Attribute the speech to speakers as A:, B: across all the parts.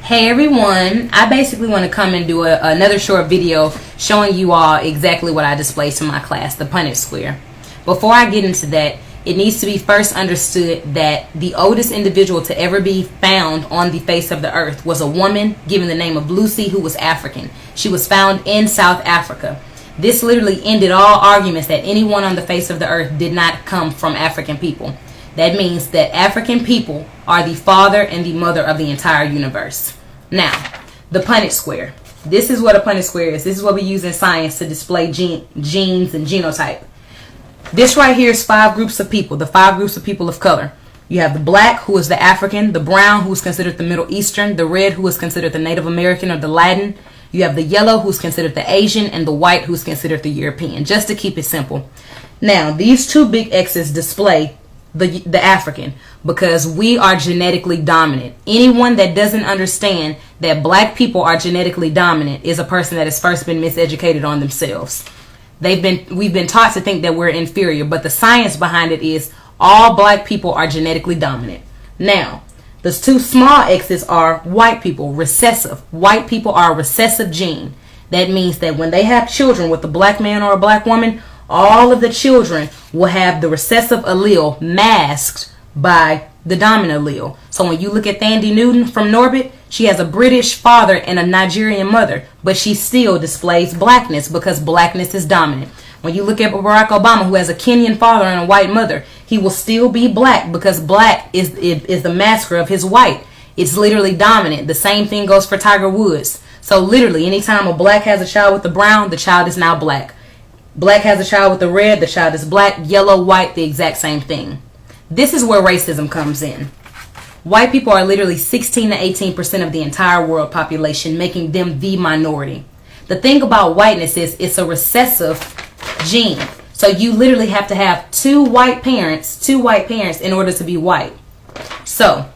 A: Hey everyone, I basically want to come and do another short video showing you all exactly what I displayed to my class, the Punnett square. Before I get into that, it needs to be first understood that the oldest individual to ever be found on the face of the earth was a woman given the name of Lucy, who was African. She was found in South Africa. This literally ended all arguments that anyone on the face of the earth did not come from African people. That means that African people are the father and the mother of the entire universe. Now, the Punnett square. This is what a Punnett square is. This is what we use in science to display genes and genotype. This right here is 5 groups of people, the 5 groups of people of color. You have the black, who is the African, the brown, who is considered the Middle Eastern, the red, who is considered the Native American or the Latin. You have the yellow, who's considered the Asian, and the white, who's considered the European, just to keep it simple. Now, these 2 big X's display the African, because we are genetically dominant. Anyone that doesn't understand that black people are genetically dominant is a person that has first been miseducated on themselves. We've been taught to think that we're inferior, but the science behind it is all black people are genetically dominant. Now, those 2 small X's are white people, recessive. White people are a recessive gene. That means that when they have children with a black man or a black woman, all of the children will have the recessive allele masked by the dominant allele. So when you look at Thandie Newton from Norbit, she has a British father and a Nigerian mother, but she still displays blackness because blackness is dominant. When you look at Barack Obama, who has a Kenyan father and a white mother, he will still be black because black is the masker of his white. It's literally dominant. The same thing goes for Tiger Woods. So literally, anytime a black has a child with a brown, the child is now black. Black has a child with the red, the child is black. Yellow, white, the exact same thing. This is where racism comes in. White people are literally 16 to 18% of the entire world population, making them the minority. The thing about whiteness is it's a recessive gene. So you literally have to have two white parents in order to be white. So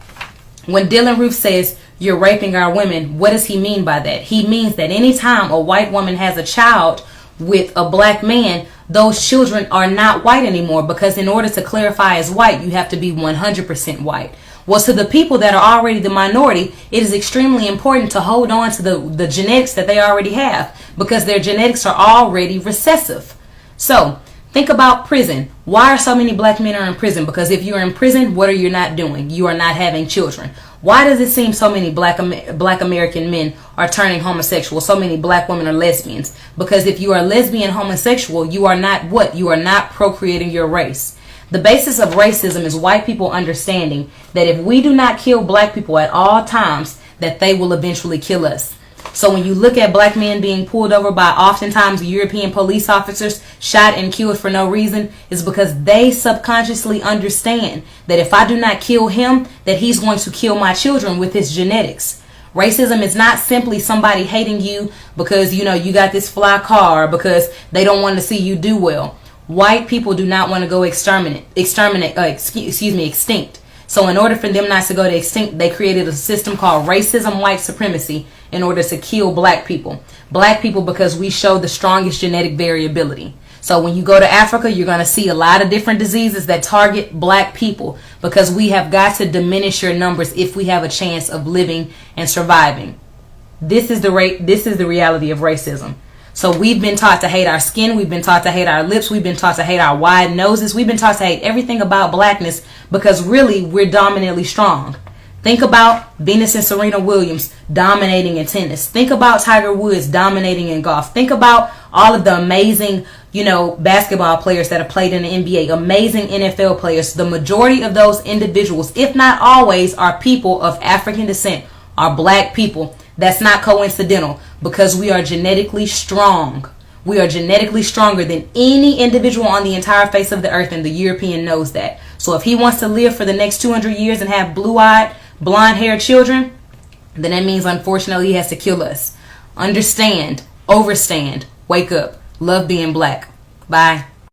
A: when Dylan Roof says you're raping our women, what does he mean by that? He means that anytime a white woman has a child with a black man, those children are not white anymore, because in order to clarify as white, you have to be 100% white. Well, to the people that are already the minority, it is extremely important to hold on to the genetics that they already have, because their genetics are already recessive. So think about prison. Why are so many black men are in prison? Because if you're in prison, what are you not doing? You are not having children. Why does it seem so many black American men are turning homosexual? So many black women are lesbians. Because if you are lesbian homosexual, you are not what? You are not procreating your race. The basis of racism is white people understanding that if we do not kill black people at all times, that they will eventually kill us. So when you look at black men being pulled over by oftentimes European police officers, shot and killed for no reason, is because they subconsciously understand that if I do not kill him, that he's going to kill my children with his genetics. Racism is not simply somebody hating you because, you got this fly car, because they don't want to see you do well. White people do not want to go extinct. So in order for them not to go to extinct, they created a system called racism, white supremacy, in order to kill black people. Black people because we show the strongest genetic variability. So when you go to Africa, you're going to see a lot of different diseases that target black people, because we have got to diminish your numbers if we have a chance of living and surviving. This is the reality of racism. So we've been taught to hate our skin. We've been taught to hate our lips. We've been taught to hate our wide noses. We've been taught to hate everything about blackness, because really we're dominantly strong. Think about Venus and Serena Williams dominating in tennis. Think about Tiger Woods dominating in golf. Think about all of the amazing, basketball players that have played in the NBA, amazing NFL players. The majority of those individuals, if not always, are people of African descent, are black people. That's not coincidental, because we are genetically strong. We are genetically stronger than any individual on the entire face of the earth, and the European knows that. So if he wants to live for the next 200 years and have blue-eyed, blonde-haired children, then that means unfortunately he has to kill us. Understand, overstand, wake up, love being black. Bye.